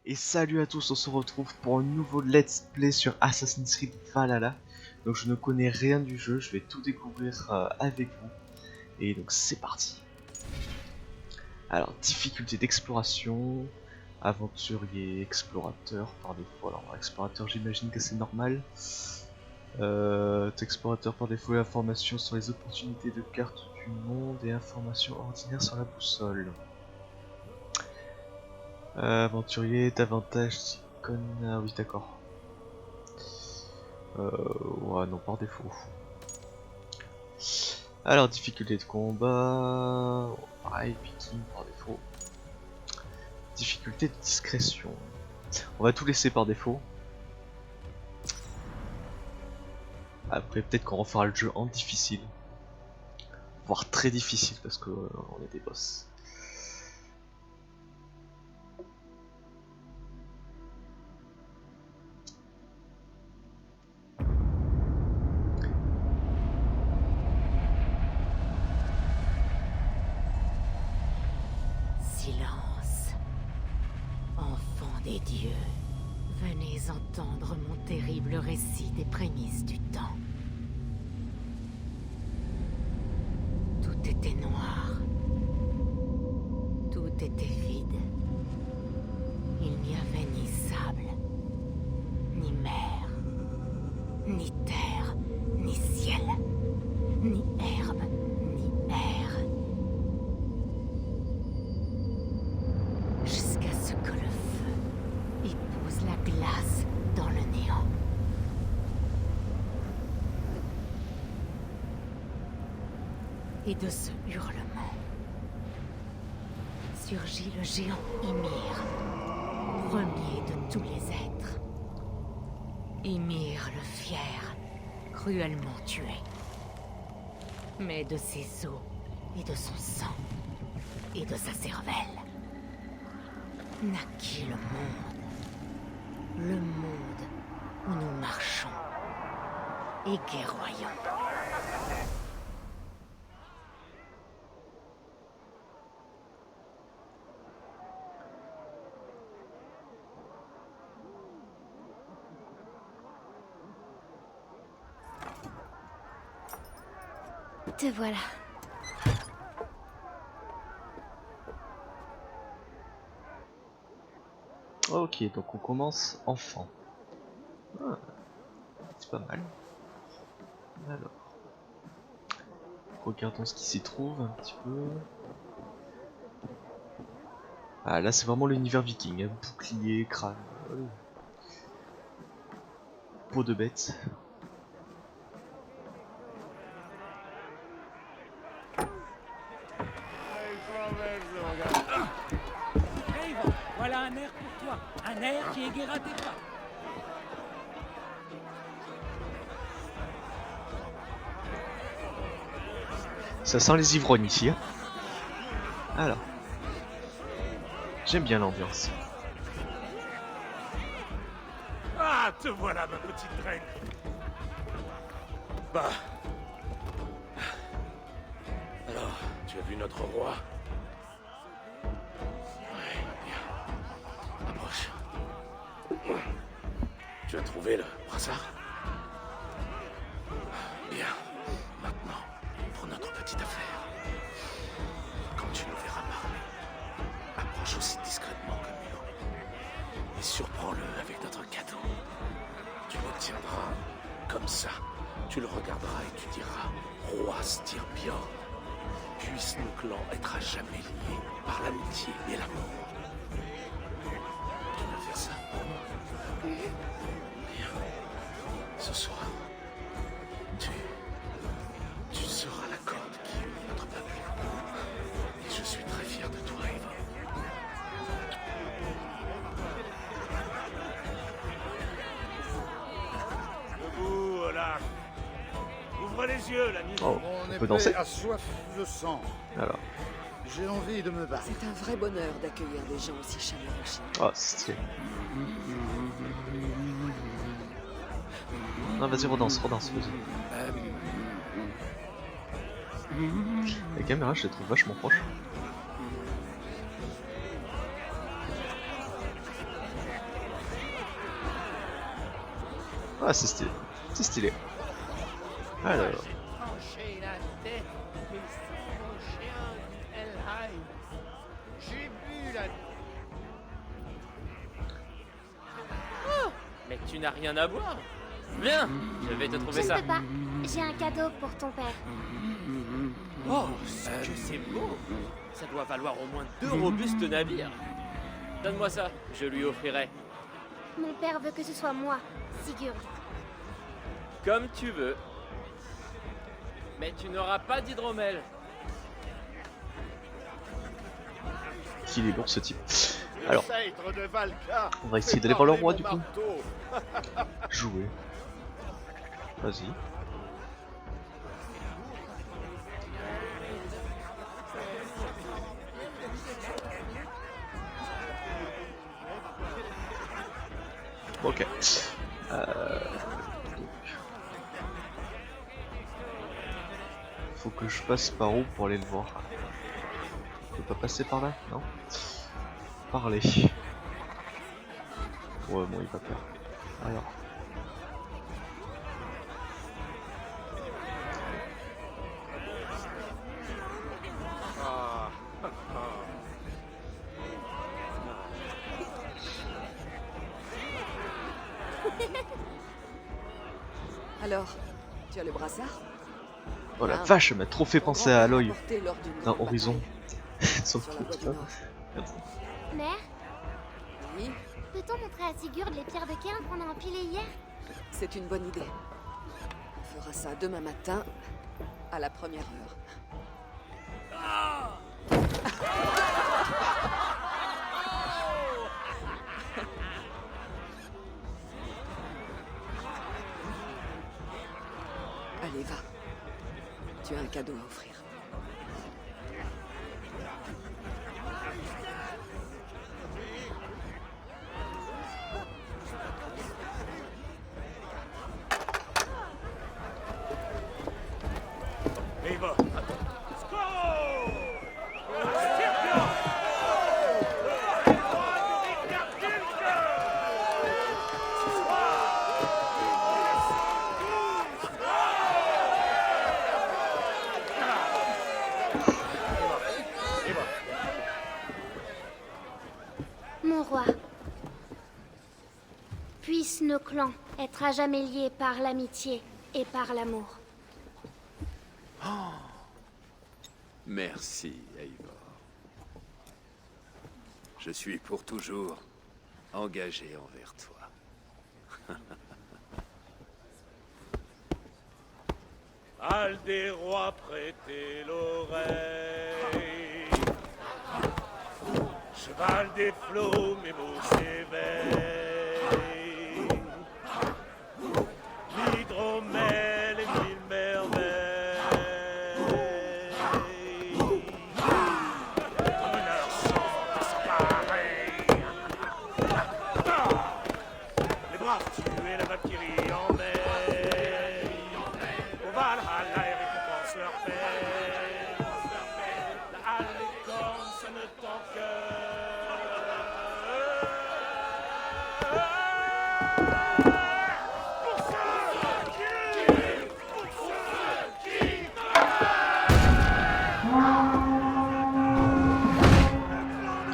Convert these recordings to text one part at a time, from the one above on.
Et salut à tous, on se retrouve pour un nouveau let's play sur Assassin's Creed Valhalla. Donc je ne connais rien du jeu, je vais tout découvrir avec vous. Et donc c'est parti. Alors difficulté d'exploration, aventurier, explorateur par défaut. Alors explorateur j'imagine que c'est normal. Explorateur par défaut, informations sur les opportunités de carte du monde et informations ordinaires sur la boussole. Aventurier, davantage d'icônes. Ah oui, d'accord. Ouais, non, par défaut. Alors, difficulté de combat. Pareil, viking par défaut. Difficulté de discrétion. On va tout laisser par défaut. Après, peut-être qu'on refera le jeu en difficile. Voire très difficile parce que on est des boss. Silence. Enfants des dieux, venez entendre mon terrible récit des prémices du temps. Tout était noir. Tout était vide. Il n'y avait ni sable, ni mer, ni terre, ni ciel, ni herbe, ni air. Jusqu'à ce que le feu épouse la glace dans le néant. Et de ce hurlement surgit le géant Ymir, premier de tous les êtres. Ymir le fier, cruellement tué. Mais de ses os et de son sang et de sa cervelle naquit le monde où nous marchons et guerroyons. Te voilà. Ok, donc on commence enfant. Ah, c'est pas mal. Alors, regardons ce qui s'y trouve un petit peu. Ah là c'est vraiment l'univers viking, hein. Bouclier, crâne, peau de bête. Eivor, voilà un air pour toi. Un air qui aiguera tes pas. Ça sent les ivrognes ici. Hein. Alors, j'aime bien l'ambiance. Ah, te voilà, ma petite reine. Bah. Alors, tu as vu notre roi? Ouais, bien. Approche. Tu as trouvé le brassard? Bien. Maintenant, pour notre petite affaire. Quand tu nous verras parler, approche aussi discrètement que nous. Et surprends-le avec notre cadeau. Tu le tiendras comme ça. Tu le regarderas et tu diras: Roi Styrbjörn, puissent nos clans être à jamais liés par l'amitié et l'amour. Tu veux faire ça? Bien. Ce soir, tu seras la corde qui unit notre peuple. Et je suis très fier de toi, Eva. Debout, Olaf. Ouvre les yeux, l'ami. Oh, Mon on peut danser. épée a soif de sang. Alors, J'ai envie de me battre. C'est un vrai bonheur d'accueillir des gens aussi chaleureux chez nous. oh c'est stylé. Non vas-y redanse, vas-y. La caméra je la trouve vachement proche. Ah, c'est stylé. C'est stylé. Alors. Tranché la tête, mais sans mon chien du Helheim. J'ai bu la... Oh, mais tu n'as rien à boire. Viens, je vais te trouver Je ça. ne peux pas. J'ai un cadeau pour ton père. Oh, ce que c'est beau. Ça doit valoir au moins 2 robustes navires. Donne-moi ça, je lui offrirai. Mon père veut que ce soit moi, Sigurd. Comme tu veux. Mais tu n'auras pas d'hydromel. Qu'il est lourd ce type. Alors, Sacre de Valka. on va essayer d'aller voir le roi du coup. Jouer. Vas-y. Ok. Faut que je passe par où pour aller le voir? Je peux pas passer par là? Non? Parler. Ouais, bon, il va peur. Alors. Alors, tu as le brassard? Oh la Ah. vache, elle m'a trop fait penser à Aloy Porté lors d'une dans grande Horizon. Sauf bataille que sur la voie du Nord. Mère, Oui, peut-on montrer à Sigurd les pierres de Cairn qu'on a empilées hier? c'est une bonne idée. On fera ça demain matin, à la première heure. Allez, va. Tu as un cadeau à offrir. Eva, Mon roi, puissent nos clans être à jamais liés par l'amitié et par l'amour. merci, Eivor. Je suis pour toujours engagé envers toi. Al des rois, prêtez l'oreille. Cheval des flots, mes mots s'éveillent. L'hydromel et 1000 merveilles. Meneur sans pareil. Les braves tués, la Valkyrie en mer. Au Valhalla et récompense leur peine. La halle des cornes sonne ton cœur.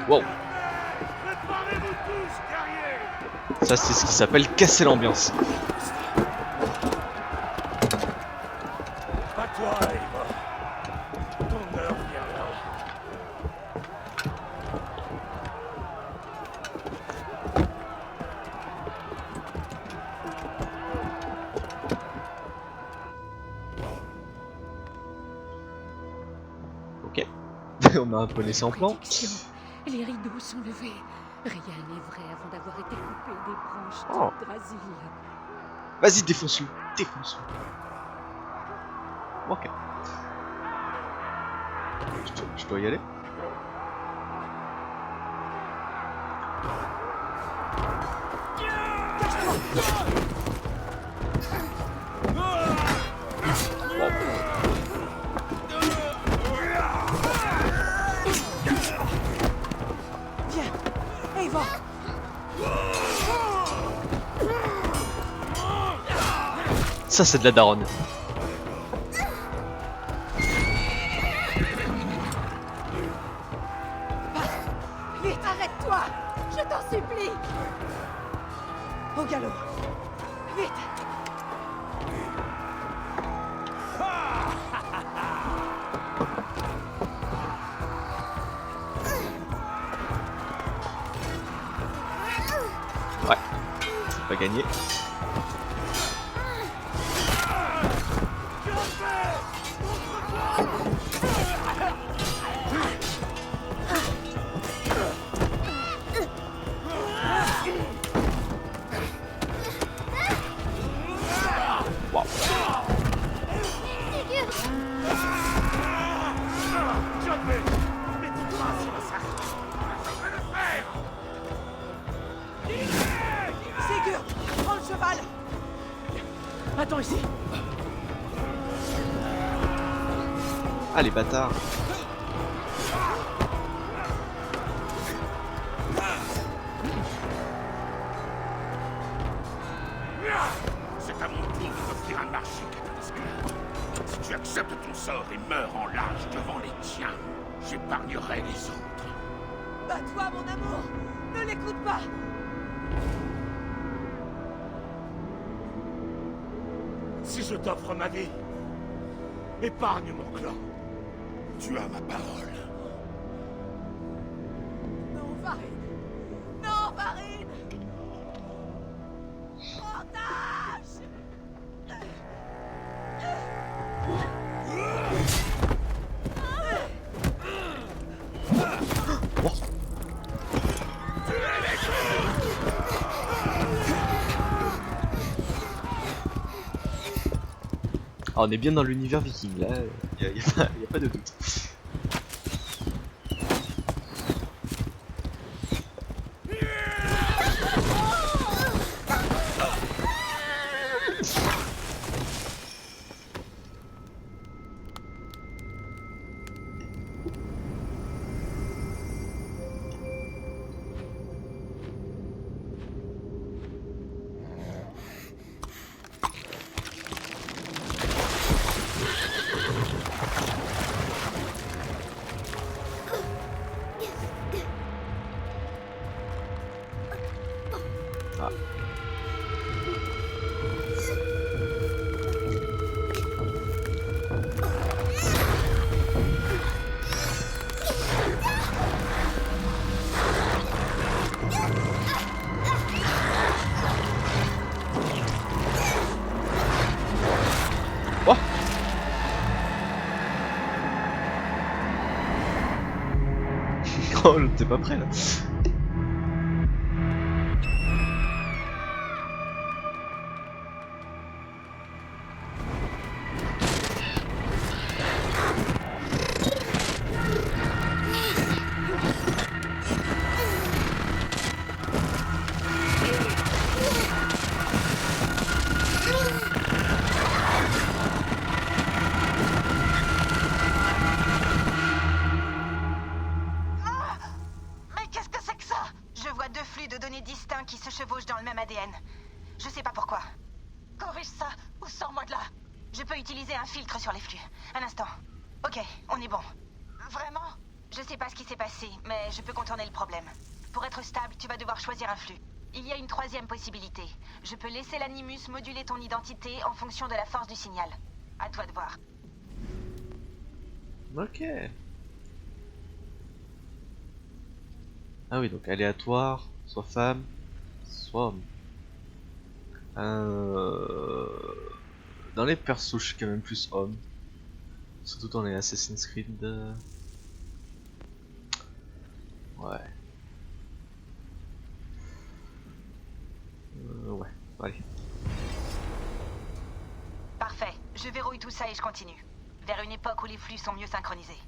Wow, Préparez-vous tous, guerriers! ça c'est ce qui s'appelle casser l'ambiance. Pas toi, Eva. Ton heure viendra. Ok. On a un peu laissé en plan. Prédiction. Les rideaux sont levés. Rien n'est vrai avant d'avoir été coupé des branches Oh. d'Yggdrasil. Vas-y, défonce-le. Défonce-le. Ok. Je dois y aller. Eivor! Ça c'est de la daronne. Vite, arrête-toi! Je t'en supplie! Au galop! Vite! Ouais, c'est pas gagné. Waouh. Mais dis-moi si ça va le faire. Sigurd! Prends le cheval! Attends ici. Ah les bâtards. C'est à mon tour de t'offrir un marché, Catalysclave. Si tu acceptes ton sort et meurs en lâche devant les tiens, j'épargnerai les autres. Bats-toi, mon amour! Ne l'écoute pas! Si je t'offre ma vie, épargne mon clan. Tu as ma parole. Non, Varine! Non, Varine! Mortage! Ah, on est bien dans l'univers viking là, y a pas de doute. Ah. Oh. Oh, t'es pas prêt là. Mais qu'est-ce que c'est que ça? Je vois deux flux de données distincts qui se chevauchent dans le même ADN. Je sais pas pourquoi. Corrige ça, ou sors-moi de là. Je peux utiliser un filtre sur les flux. Un instant. Ok, on est bon. Vraiment? Je sais pas ce qui s'est passé, mais je peux contourner le problème. Pour être stable, tu vas devoir choisir un flux. Il y a une troisième possibilité. Je peux laisser l'animus moduler ton identité en fonction de la force du signal. À toi de voir. Ok. Ah oui, donc aléatoire, soit femme, soit homme. Dans les persos, je suis quand même plus homme. Surtout dans les Assassin's Creed. Ouais. Ouais, allez. Parfait. Je verrouille tout ça et je continue. Vers une époque où les flux sont mieux synchronisés.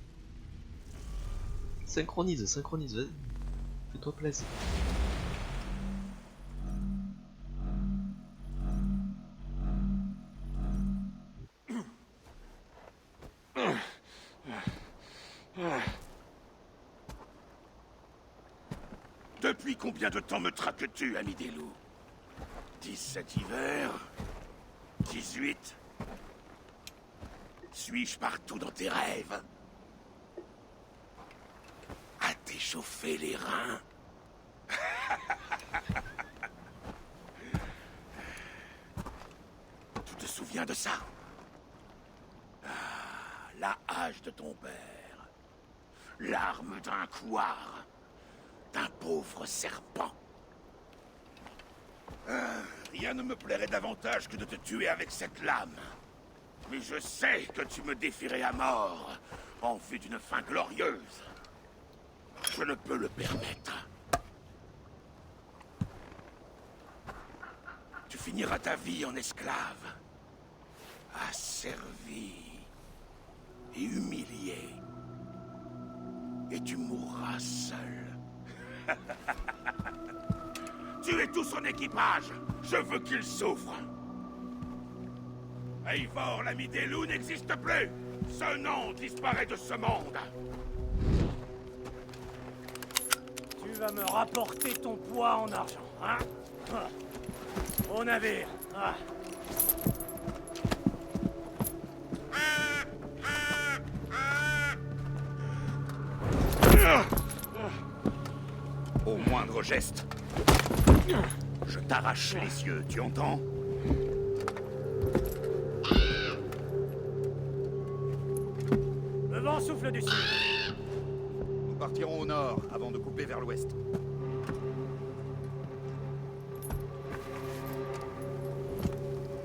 Synchronise, synchronise, vas-y. Fais-toi plaisir. Depuis combien de temps me traques-tu, ami des loups? 17 hivers, 18. Suis-je partout dans tes rêves? À t'échauffer les reins? Tu te souviens de ça? Ah, la hache de ton père. L'arme d'un couard. D'un pauvre serpent. Rien ne me plairait davantage que de te tuer avec cette lame. Mais je sais que tu me défierais à mort en vue d'une fin glorieuse. Je ne peux le permettre. Tu finiras ta vie en esclave, asservi et humilié. Et tu mourras seul. Tuez tout son équipage. Je veux qu'il souffre. Eivor, l'ami des loups, n'existe plus. Ce nom disparaît de ce monde. Tu vas me rapporter ton poids en argent, hein? Au navire. Ah. Au moindre geste, je t'arrache les yeux, tu entends? Le vent souffle du sud. Nous partirons au nord avant de couper vers l'ouest.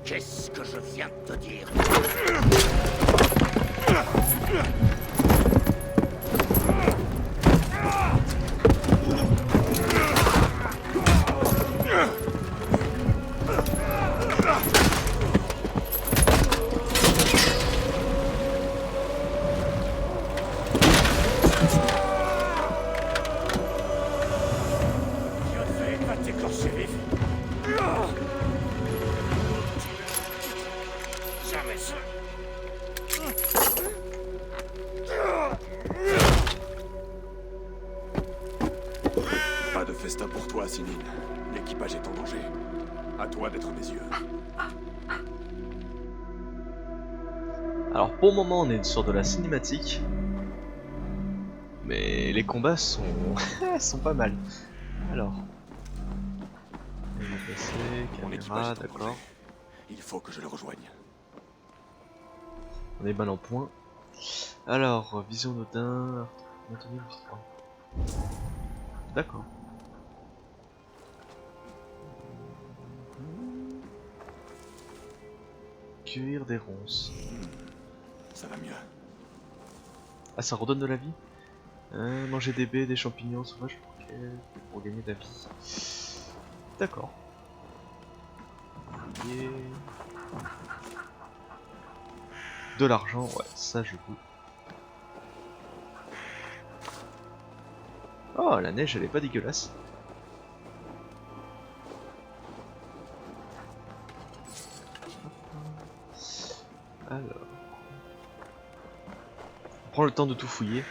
Qu'est-ce que je viens de te dire? Pas de festin pour toi, Sinine. L'équipage est en danger. À toi d'être mes yeux. Alors pour le moment on est sur de la cinématique. Mais les combats sont, sont pas mal. Alors. On va passer, Mon caméra, équipage est en d'accord. danger. Il faut que je le rejoigne. On est mal en point. Alors, vision d'Odin. Maintenir le 3. D'accord. Cueillir des ronces. Ça va mieux. Ah, ça redonne de la vie. Manger des baies, des champignons sauvages pour gagner de la vie. D'accord. Et... de l'argent, ouais, ça je veux. Oh, la neige elle est pas dégueulasse. Alors... on prend le temps de tout fouiller.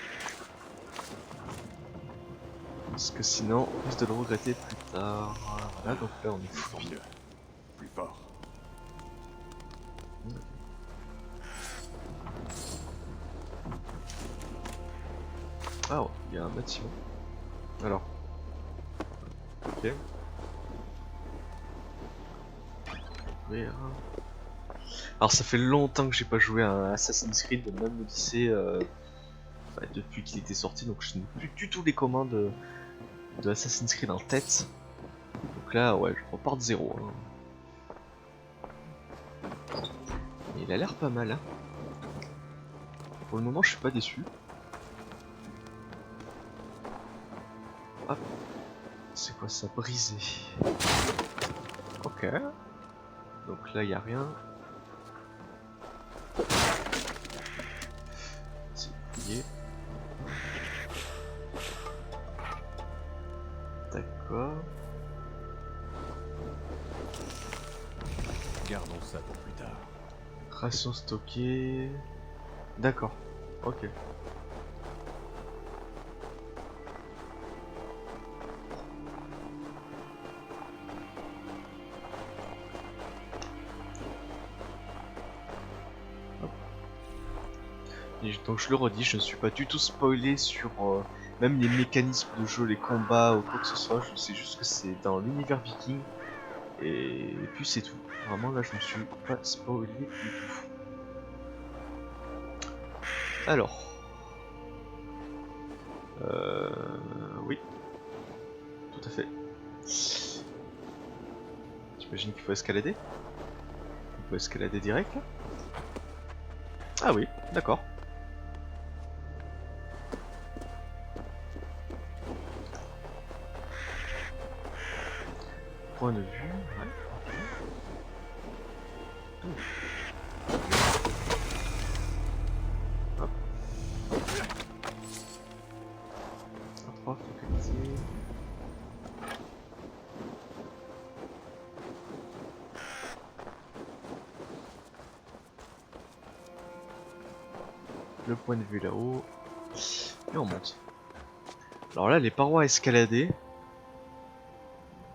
Parce que sinon, on risque de le regretter plus tard. Voilà, donc là on est Fort fouillé. mieux. Plus fort. Ah ouais, il y a un bâtiment. Alors. Ok. Ouvrir. Alors ça fait longtemps que j'ai pas joué à un Assassin's Creed, même l'Odyssée, depuis qu'il était sorti, donc je n'ai plus du tout les commandes de Assassin's Creed en tête. Donc là, ouais, je repars de zéro. Hein. Et il a l'air pas mal. Hein. Pour le moment, je suis pas déçu. Hop. C'est quoi ça? Brisé. Ok. Donc là, il n'y a rien. C'est plié. D'accord. Gardons ça pour plus tard. Ration stockée. D'accord. Ok. Et donc je le redis, je ne suis pas du tout spoilé sur même les mécanismes de jeu, les combats ou quoi que ce soit. Je sais juste que c'est dans l'univers viking. Et puis c'est tout. Vraiment là je me suis pas spoilé du tout. Alors. Oui. Tout à fait. J'imagine qu'il faut escalader. On peut escalader direct là. Ah oui, d'accord. Point de vue, ouais. Hop. Un 3 focalisé. Le point de vue là-haut. Et on monte. Alors là, les parois escaladées,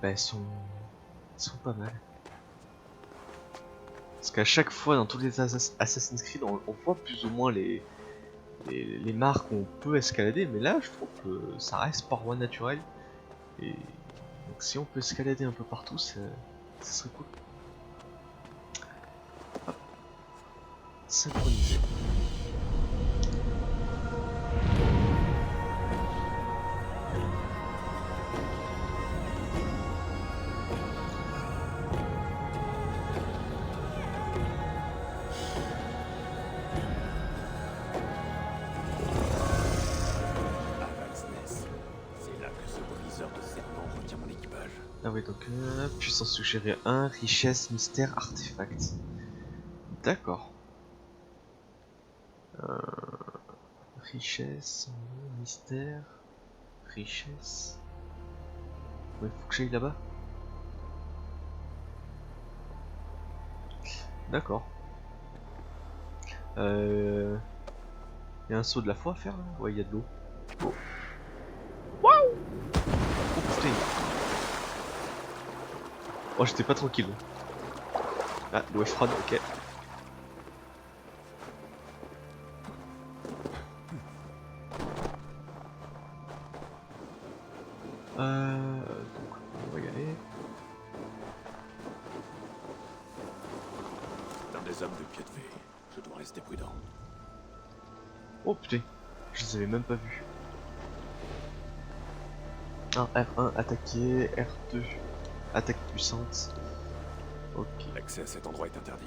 bah, elles sont pas mal. Parce qu'à chaque fois, dans tous les Assassin's Creed, on voit plus ou moins les marques où on peut escalader, mais là, je trouve que ça reste paroi naturelle. Et donc, si on peut escalader un peu partout, ça serait cool. Hop. Synchroniser. Ah oui, donc puissance suggérée 1, richesse, mystère, artefact. D'accord. Richesse, mystère, richesse. Ouais, faut que j'aille là-bas. D'accord. Il y a un saut de la foi à faire là. Ouais, il y a de l'eau. Oh. Waouh! Oh putain. Oh, j'étais pas tranquille. Ah, l'eau est froide, ok. Donc, on va y aller. Dans des hommes de pied de V, je dois rester prudent. Oh putain, je les avais même pas vus. Ah, R1, attaquer, R2, attaque puissante. Ok. L'accès à cet endroit est interdit.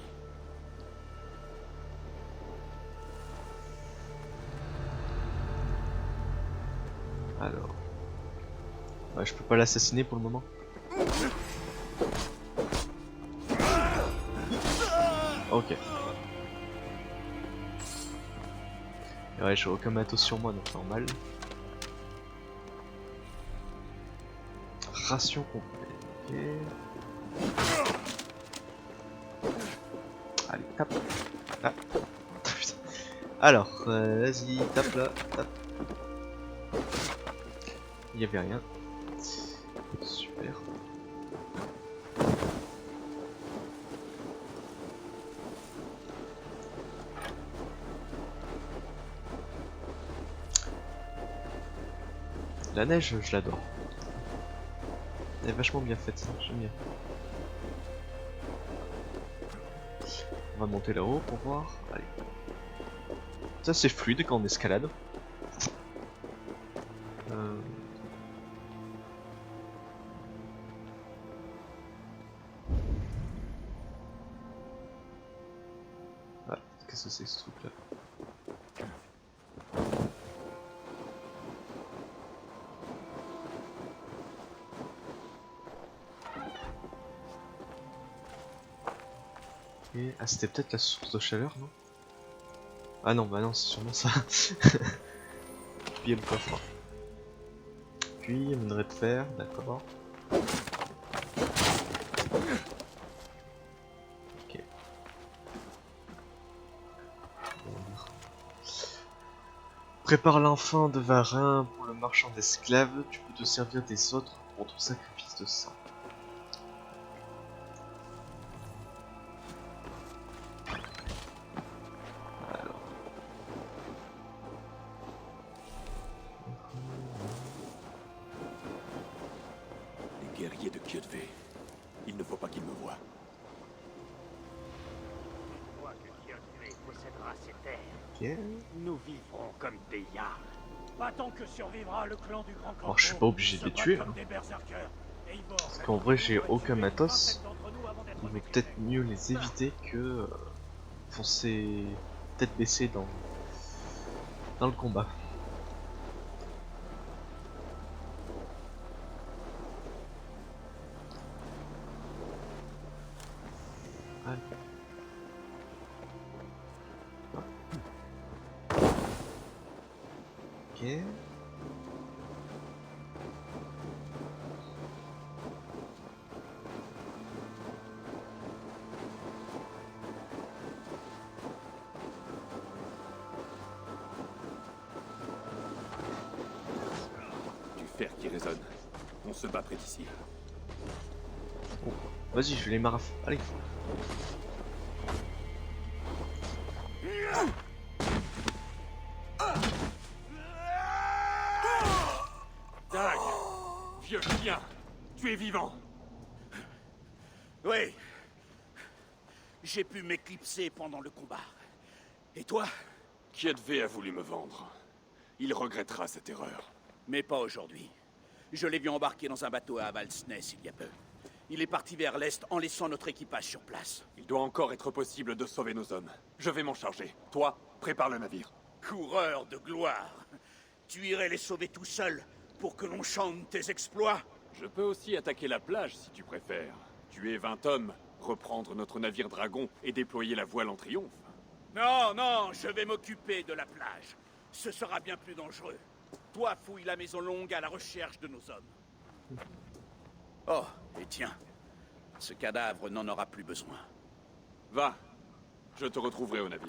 Alors. Ouais, je peux pas l'assassiner pour le moment. Ok. Et ouais, j'ai aucun matos sur moi, donc normal. Ration complète. Ok. Allez, tape. Ah. Putain. Alors, vas-y, tape là, tape. Il y avait rien. Super. La neige, je l'adore. Elle est vachement bien faite, j'aime bien. On va monter là-haut pour voir. Allez. Ça c'est fluide quand on escalade. Ah, qu'est-ce que c'est ce truc là? Et... ah, c'était peut-être la source de chaleur, non? Ah non, bah non, c'est sûrement ça. Puis le coffre. Puis minerai de fer, d'accord. Ok. Prépare l'enfant de Varin pour le marchand d'esclaves. Tu peux te servir des autres pour ton sacrifice de sang. guerrier de Kiev. Il ne faut pas qu'il me voie. Une fois que Kiev possédera ces terres, Ok. nous vivrons comme des Jarls. Pas tant que survivra le clan du Grand Corbeau. Alors, je suis pas obligé de les tuer, comme hein. des berserkers. Eivor, Parce qu'en vrai, j'ai aucun matos. une vingtaine d'entre nous avant d'être Il vaut exécutés. peut-être mieux les éviter que foncer tête baissée dans le combat. Allez. Hop. Ok. Du fer qui résonne. On se bat près d'ici. Vas-y, je vais les maraf. Allez. Dag! Vieux chien! Tu es vivant! Oui. J'ai pu m'éclipser pendant le combat. Et toi? Kiev a voulu me vendre. Il regrettera cette erreur. Mais pas aujourd'hui. Je l'ai vu embarquer dans un bateau à Avaldsness il y a peu. Il est parti vers l'est en laissant notre équipage sur place. Il doit encore être possible de sauver nos hommes. Je vais m'en charger. Toi, prépare le navire. Coureur de gloire. Tu irais les sauver tout seul pour que l'on chante tes exploits? Je peux aussi attaquer la plage si tu préfères. Tuer 20 hommes, reprendre notre navire dragon et déployer la voile en triomphe. Non, non, je vais m'occuper de la plage. Ce sera bien plus dangereux. Toi, fouille la maison longue à la recherche de nos hommes. Oh, et tiens, ce cadavre n'en aura plus besoin. Va, je te retrouverai au navire.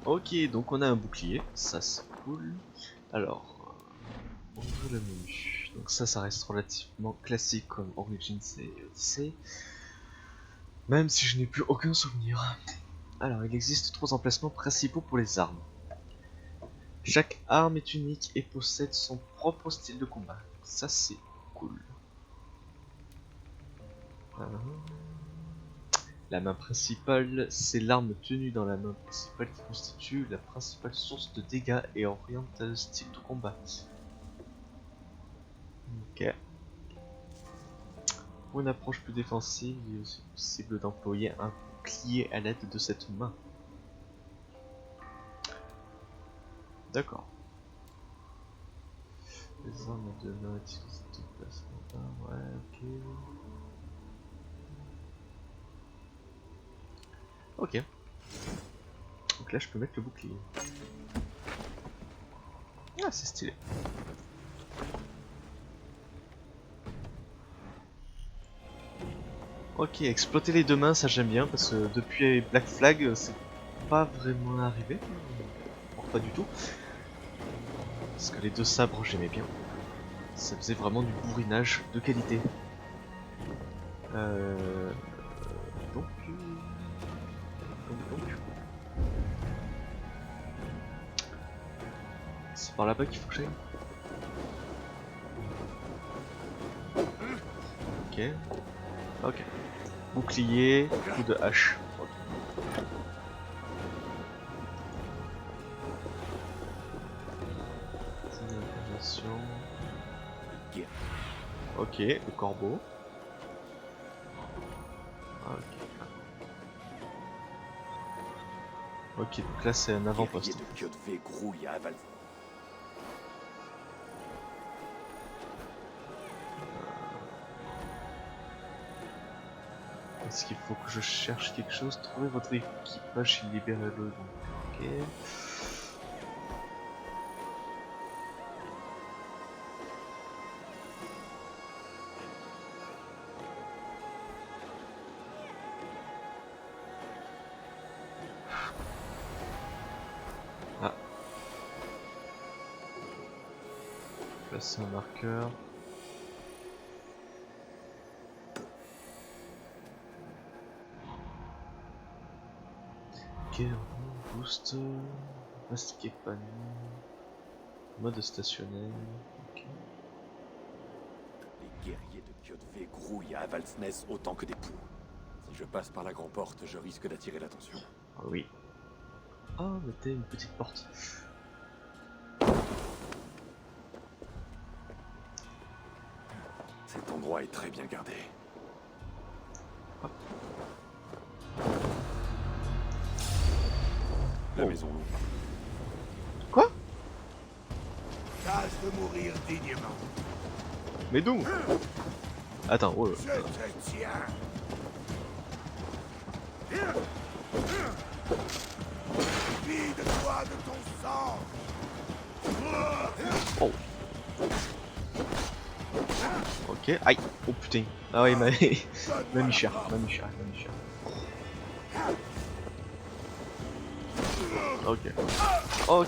Ok, donc on a un bouclier, ça c'est cool. Alors, on ouvre le menu. Donc ça reste relativement classique comme Origins et Odyssey. Même si je n'ai plus aucun souvenir. Alors, il existe 3 emplacements principaux pour les armes. Chaque arme est unique et possède son propre style de combat. Ça c'est cool. La main principale, c'est l'arme tenue dans la main principale qui constitue la principale source de dégâts et oriente le style de combat. Ok. Pour une approche plus défensive, il est aussi possible d'employer un bouclier à l'aide de cette main. D'accord. Les armes de main utilisées de placement. Ouais, ok. Ok. Donc là je peux mettre le bouclier. Ah c'est stylé. Ok, exploiter les deux mains ça j'aime bien parce que depuis Black Flag c'est pas vraiment arrivé. Bon, pas du tout. Parce que les deux sabres j'aimais bien. Ça faisait vraiment du bourrinage de qualité. Donc... C'est par là-bas qu'il faut que j'aille. Ok. Ok. Bouclier, coup de hache. Ok. Ok, le corbeau. Ok, donc là c'est un avant-poste. De Kiev grouille à Aval. Est-ce qu'il faut que je cherche quelque chose? Trouvez votre équipage et libérez-le. Ok. Ah. Placer un marqueur. Ok, boost, masqué panneau, mode stationnaire. Ok. Les guerriers de Kjotve grouillent à Avaldsnes autant que des poux. Si je passe par la grande porte, je risque d'attirer l'attention. Ah oui. Oh, mais t'es une petite porte. Cet endroit est très bien gardé. Hop. La maison longue. Quoi? Tâche de mourir dignement. Mais donc attends, oh, Je te tiens. Vide-toi de ton sang. oh. Ok, aïe, oh putain. Ah oui, m'a mis cher, m'a mis cher, m'a mis cher. Ok. Ok.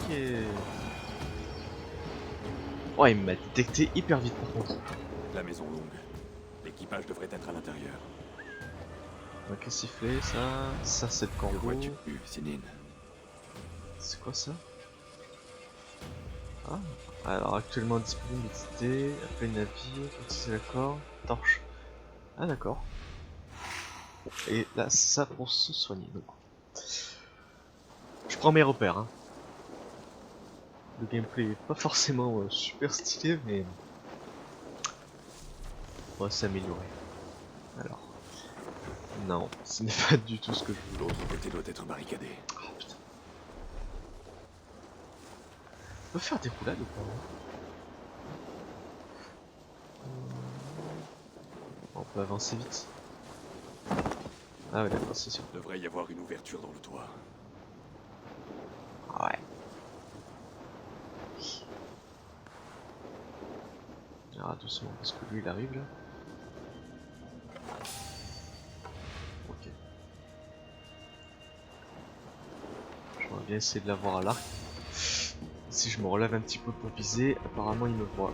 Oh, il m'a détecté hyper vite par contre. La maison longue. L'équipage devrait être à l'intérieur. Ok, sifflet, ça c'est le Que corbeau. vois-tu, Sinine? C'est quoi ça? Ah, alors actuellement disponibilité, appel navire, utiliser l'accord, torche. Ah d'accord. Et là, ça pour se soigner. Donc. Je prends mes repères. Hein. Le gameplay est pas forcément super stylé, mais on va s'améliorer. Alors, non, ce n'est pas du tout ce que je voulais. L'autre côté doit être barricadé. Oh putain. On peut faire des roulades ou pas? On peut avancer vite. Ah ouais, d'accord, c'est sûr. Il devrait y avoir une ouverture dans le toit. Ah ouais. Ah doucement, parce que lui il arrive là. Ok. J'aimerais bien essayer de l'avoir à l'arc. Si je me relève un petit peu pour viser, apparemment il me voit.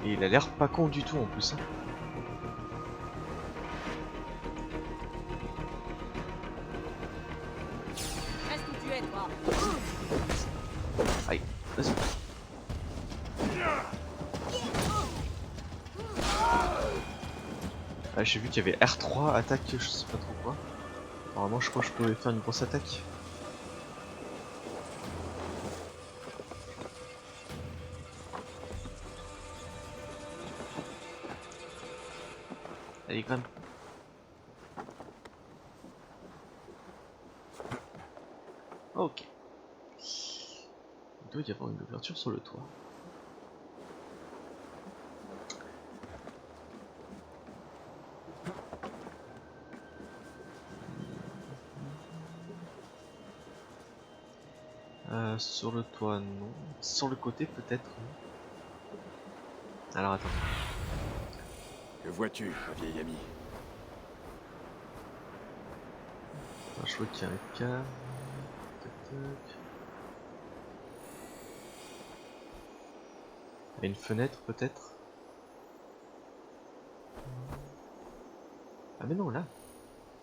Et il a l'air pas con du tout en plus. Hein. Reste où tu es, toi. Aïe, vas-y. Ah, j'ai vu qu'il y avait R3, attaque, je sais pas trop quoi. Apparemment, je crois que je pouvais faire une grosse attaque. Allez, grimpe. Ok. Il doit y avoir une ouverture sur le toit. Sur le toit, non. Sur le côté, peut-être. Alors, attends. Que vois-tu, ma vieille amie? Je vois qu'il y a un câble. Tac, tac. Il y a une fenêtre, peut-être. Ah, mais non, là.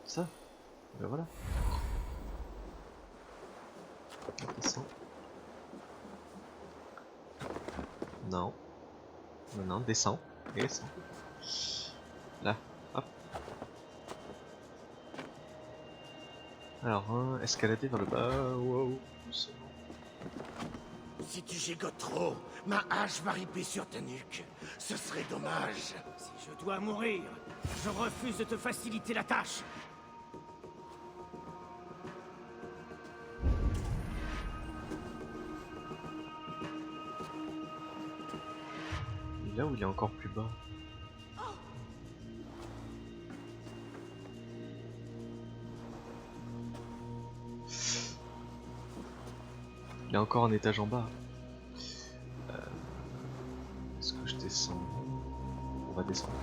Ça. Ben voilà. On descend. Non. Non, non, descend. Descend. Là. Hop. Alors, escalader vers le bas. Wow. Doucement. Si tu gigotes trop, ma hache va ripper sur ta nuque. Ce serait dommage. Si je dois mourir, je refuse de te faciliter la tâche. Il est là où il est encore plus bas. Il est encore un étage en bas. Est-ce que je descends? On va descendre.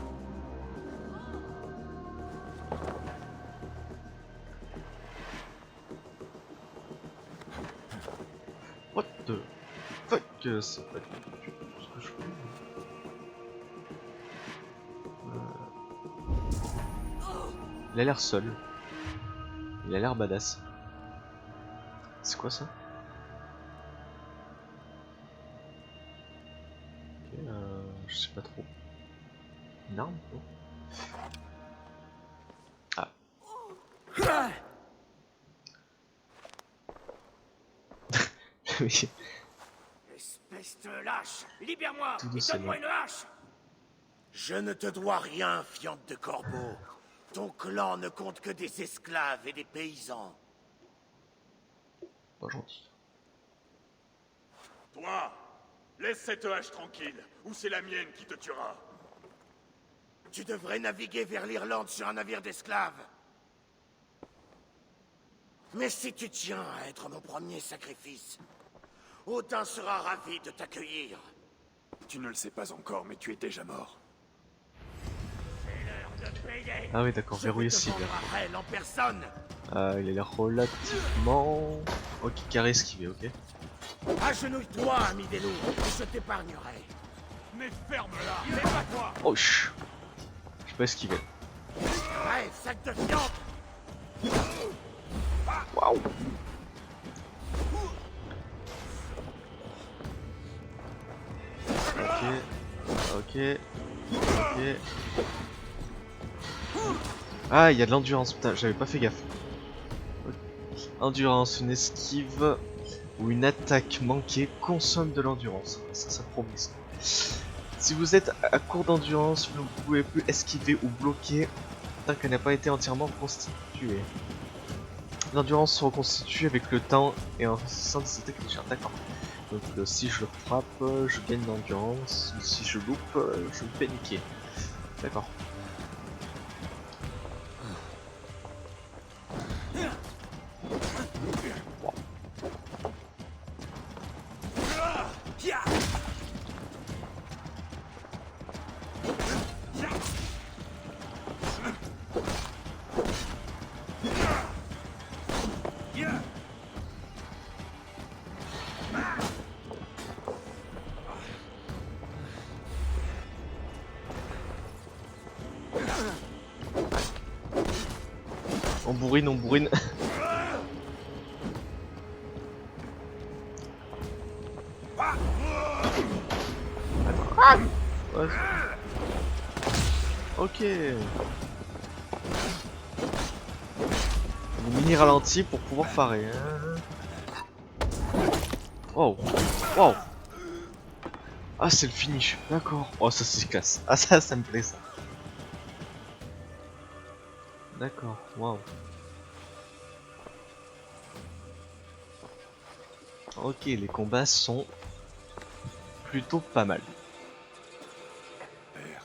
What the fuck? C'est pas du tout ce que je fais. Il a l'air seul. Il a l'air badass. C'est quoi ça? Ok, je sais pas trop. Une arme? Non. Ah. Oui. Espèce de lâche! Libère-moi! Tout Et doucement. donne-moi une hache! Je ne te dois rien, fiente de corbeau. Ton clan ne compte que des esclaves et des paysans. Pas gentil. Toi, laisse cette hache tranquille, ou c'est la mienne qui te tuera. Tu devrais naviguer vers l'Irlande sur un navire d'esclaves. Mais si tu tiens à être mon premier sacrifice, Odin sera ravi de t'accueillir. Tu ne le sais pas encore, mais tu es déjà mort. Ah oui, d'accord, verrouillé cible. En personne. Il a l'air relativement... Ok, carré esquivé, ok. Agenouille-toi, ami des loups, et je t'épargnerai. Mais ferme-la! C'est pas toi! Oh chut. Je peux pas esquiver. Rêve, sac de viande. Waouh. Ok. Ok. Ah, il y a de l'endurance, putain, j'avais pas fait gaffe. Endurance, une esquive ou une attaque manquée consomme de l'endurance. Ça promet ça. Si vous êtes à court d'endurance, vous ne pouvez plus esquiver ou bloquer tant qu'elle n'a pas été entièrement constituée. L'endurance se reconstitue avec le temps et en réussissant des attaques légères. D'accord. Donc si je le frappe, je gagne d'endurance. Si je loupe, je me fais niquer. D'accord. On bourrine, on bourrine. Ouais. Ok. Vous mini ralenti pour pouvoir parer. Wow. Wow. Ah, c'est le finish. D'accord. Oh, ça c'est classe. Ah, ça me plaît ça. D'accord. Wow. Ok, les combats sont plutôt pas mal. Père,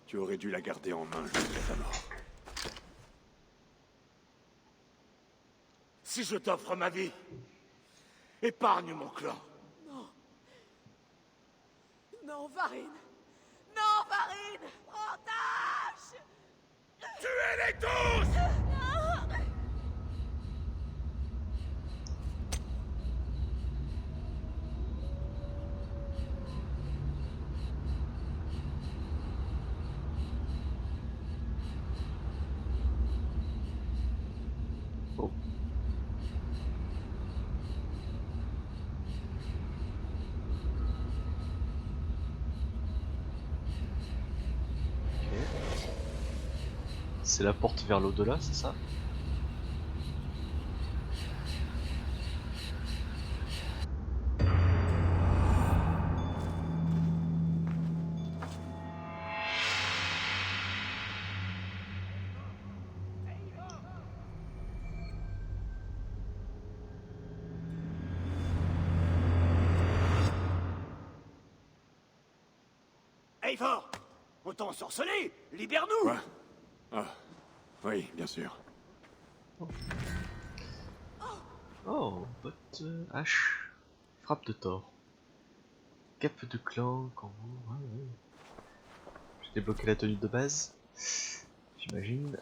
tu aurais dû la garder en main jusqu'à ta mort. Si je t'offre ma vie, épargne mon clan. Non, Varine. Non, Varine. Otage. Tuez-les tous! Oh. C'est la porte vers l'au-delà, c'est ça? Eivor, autant sorceler, libère-nous! Quoi? Ah, oui, bien sûr. Oh, botte hache. Frappe de Thor. Cap de clan, quand vous... Ouais. J'ai débloqué la tenue de base. J'imagine.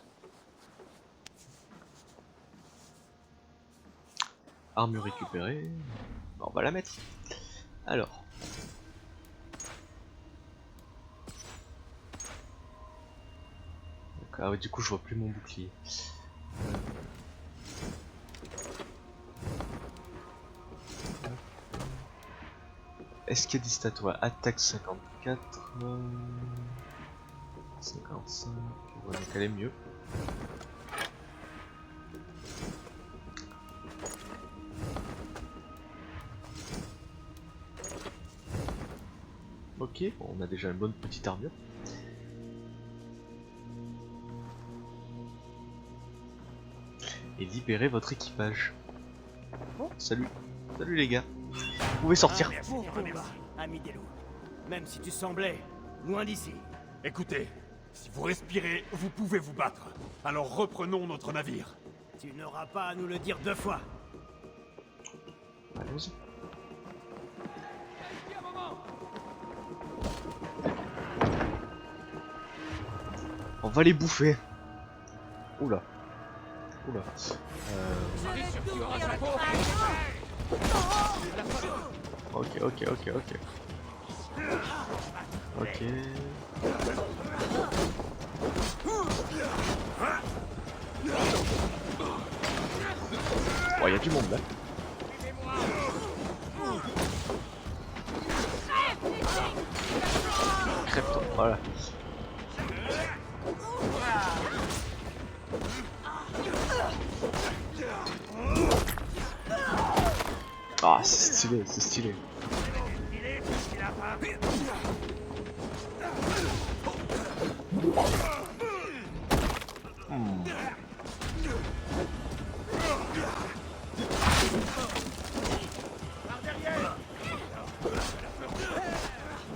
Armure récupérée. On va la mettre. Alors. Ah ouais, du coup je vois plus mon bouclier. Est-ce qu'il y a des stats? Ouais, attaque 54, 55, ouais, donc elle est mieux. Ok, bon, on a déjà une bonne petite armure. Et libérer votre équipage. Oh, salut. Salut les gars. Vous pouvez sortir. Bon combat, ami des loups. Même si tu semblais loin d'ici. Écoutez, si vous respirez, vous pouvez vous battre. Alors reprenons notre navire. Tu n'auras pas à nous le dire 2 fois. Allons-y. On va les bouffer. Oula. Oula. Ok, ok, ok, ok. Ok. Oh, y a du monde là. Crève-toi, voilà. Ah, c'est stylé, c'est stylé.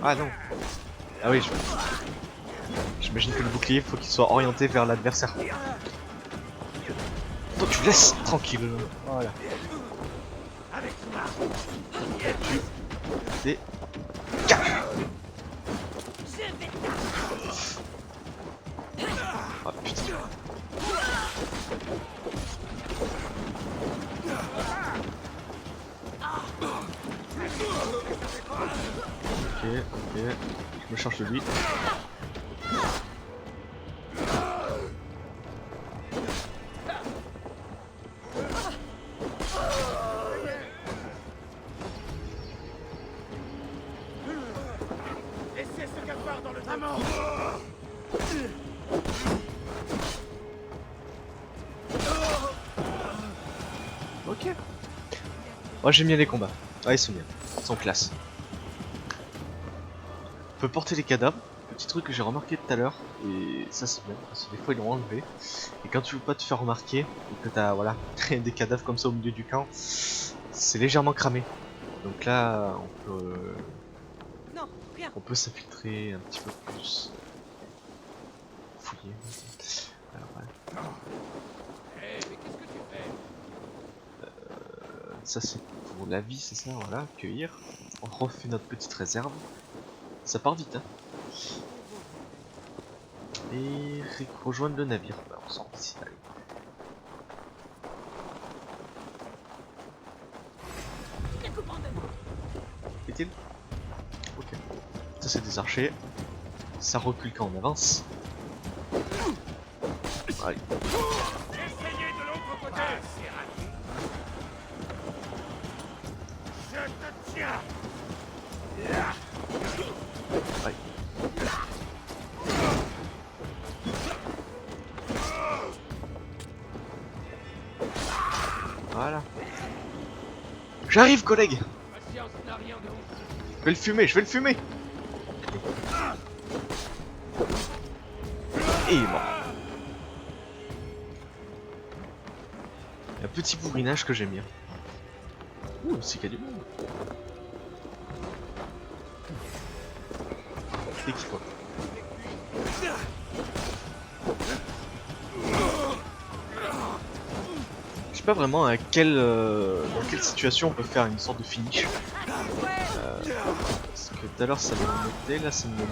Ah non. Ah oui, j'imagine que le bouclier, faut qu'il soit orienté vers l'adversaire. Toi, tu laisses tranquille. Voilà. Tu ah putain. Ok, ok. Je me charge de lui. Laissez ce cafard dans le diamant. Ok. Moi j'aime bien les combats. Ouais, ils sont bien. Ils sont classe. On peut porter les cadavres. Petit truc que j'ai remarqué tout à l'heure. Et ça c'est bien. Parce que des fois ils l'ont enlevé. Et quand tu veux pas te faire remarquer. Et que t'as voilà, des cadavres comme ça au milieu du camp. C'est légèrement cramé. Donc là on peut s'infiltrer un petit peu plus. Fouiller. Alors, ouais. Ça c'est pour la vie, c'est ça, voilà, cueillir. On refait notre petite réserve. Ça part vite, hein. Et rejoindre le navire. Bah, on sort d'ici, allez. Est-il? Ok. Ça c'est des archers. Ça recule quand on avance. Allez. Essayez de l'autre côté. C'est raté. Je te tiens. Ouais. Voilà. J'arrive, collègue. Je vais le fumer, je vais le fumer. Et il est mort. Un petit bourrinage que j'aime bien. Ouh, c'est qu'il y a du monde. C'est qui toi? Je sais pas vraiment à quelle, dans quelle situation on peut faire une sorte de finish. Parce que tout à l'heure ça me mettait, là ça me met.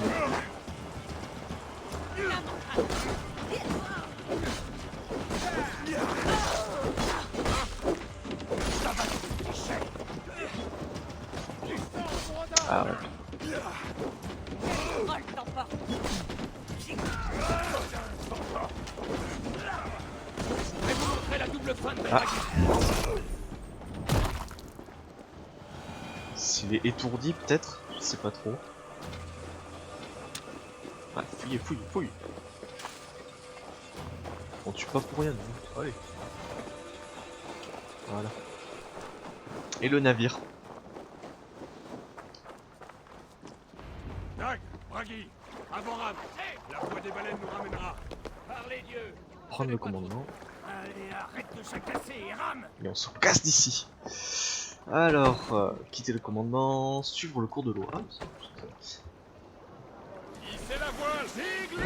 Ah ouais. Ah. S'il est étourdi peut-être, je sais pas trop. Ah, fouille, fouille, fouille. On tue pas pour rien, nous. Allez. Voilà. Et le navire. Dag, Bragi, avant rame. La voie des baleines nous ramènera. Par les dieux. Prendre le commandement. Allez, arrête de s'acasser et rame. Et on se casse d'ici. Alors, quitter le commandement, suivre le cours de l'eau. Ah, Hissez la voile, sigle.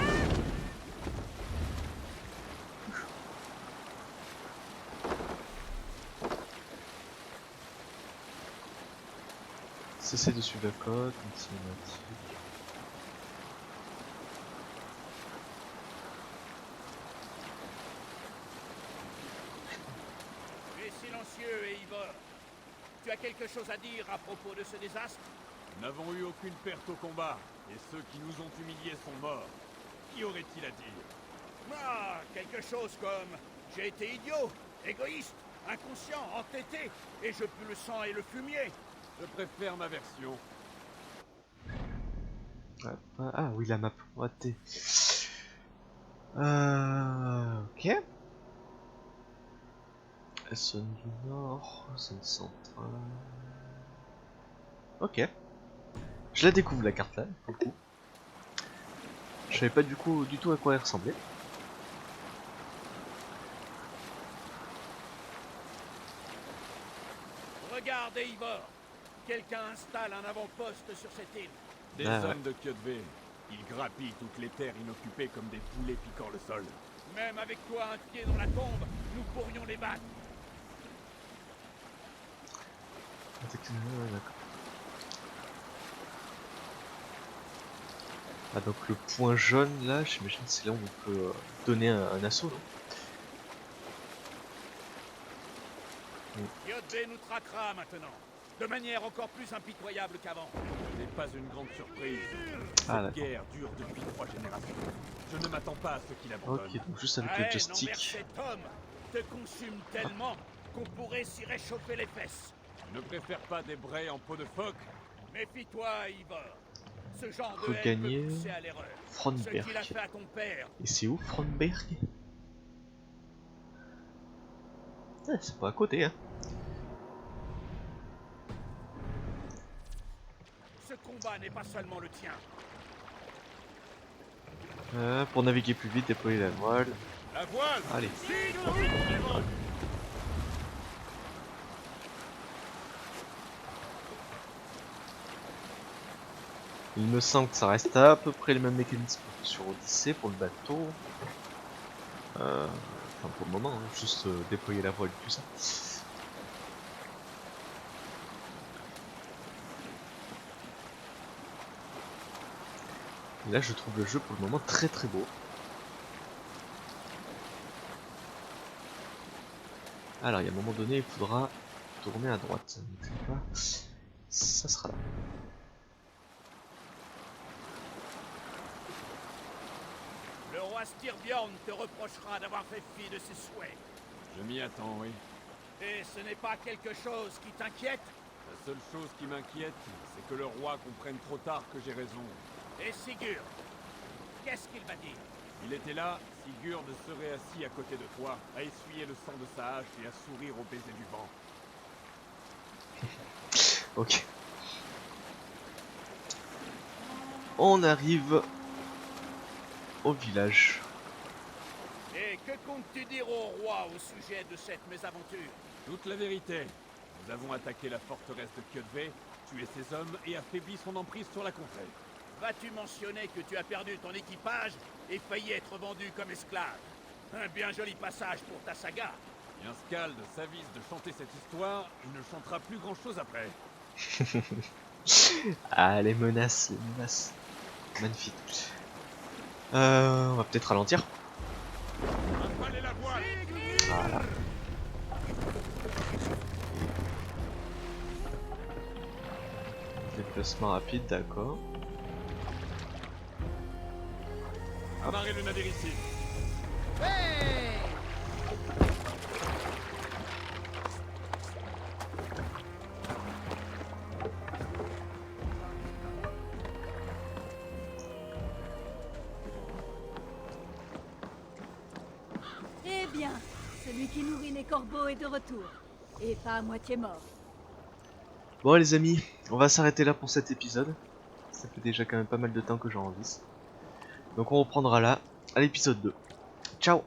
cesser de suivre la côte, une cinématique. Tu es silencieux et ivre. Tu as quelque chose à dire à propos de ce désastre? Nous n'avons eu aucune perte au combat, et ceux qui nous ont humiliés sont morts. Qu'y aurait-il à dire? Ah, quelque chose comme j'ai été idiot, égoïste, inconscient, entêté, et je pue le sang et le fumier. Je préfère ma version. Ah oui, la map. Raté. Ok. Zone du Nord, zone centrale. Ok. Je la découvre la carte là, pour le coup. Je savais pas du tout à quoi elle ressemblait. Regardez, Ivor. Quelqu'un installe un avant-poste sur cette île. Des Ah, hommes de Kyodve. Ils grappillent toutes les terres inoccupées comme des poulets piquant le sol. Même avec toi un pied dans la tombe, nous pourrions les battre. Ah donc le point jaune là, j'imagine c'est là où on peut donner un assaut, non? Kyodve nous traquera maintenant, de manière encore plus impitoyable qu'avant. Ce n'est pas une grande surprise. Ah, Cette guerre dure depuis 3 générations. Je ne m'attends pas à ce qu'il abandonne. Ok, donc juste avec La le haine envers joystick. cet homme te consume tellement qu'on pourrait s'y réchauffer les fesses. Je ne préfère pas des braies en peau de phoque. Méfie-toi, Ivor. Ce genre de haine Regagner peut pousser à l'erreur. Ce Frondberg. qu'il a fait à ton père. Et c'est où Frondberg? Ah, c'est pas à côté, hein. Ce combat n'est pas seulement le tien. Pour naviguer plus vite, déployer la voile. La voile. Allez. Il me semble que ça reste à peu près le même mécanisme que sur Odyssée pour le bateau. Enfin pour le moment, hein, juste déployer la voile et tout ça. Et là je trouve le jeu pour le moment très très beau. Alors il y a un moment donné il faudra tourner à droite. Ça sera là. Le roi Styrbjorn te reprochera d'avoir fait fi de ses souhaits. Je m'y attends, oui. Et ce n'est pas quelque chose qui t'inquiète? La seule chose qui m'inquiète, c'est que le roi comprenne trop tard que j'ai raison. Et Sigurd? Qu'est-ce qu'il va dire? Il était là, Sigurd serait assis à côté de toi, à essuyer le sang de sa hache et à sourire au baiser du vent. Ok. On arrive au village. Et que comptes-tu dire au roi au sujet de cette mésaventure? Toute la vérité. Nous avons attaqué la forteresse de Kyodve, tué ses hommes et affaibli son emprise sur la contrée. Vas-tu mentionner que tu as perdu ton équipage et failli être vendu comme esclave? Un bien joli passage pour ta saga. Bien Skald s'avise de chanter cette histoire, il ne chantera plus grand-chose après. Ah les menaces, les menaces. Magnifique. On va peut-être ralentir. Appelez la voile. Voilà. Déplacement rapide, d'accord. Amarrez le navire ici. bien. Celui qui nourrit les corbeaux est de retour. Et pas à moitié mort. Bon les amis, on va s'arrêter là pour cet épisode. Ça fait déjà quand même pas mal de temps que j'enregistre. Donc on reprendra là à l'épisode 2. Ciao!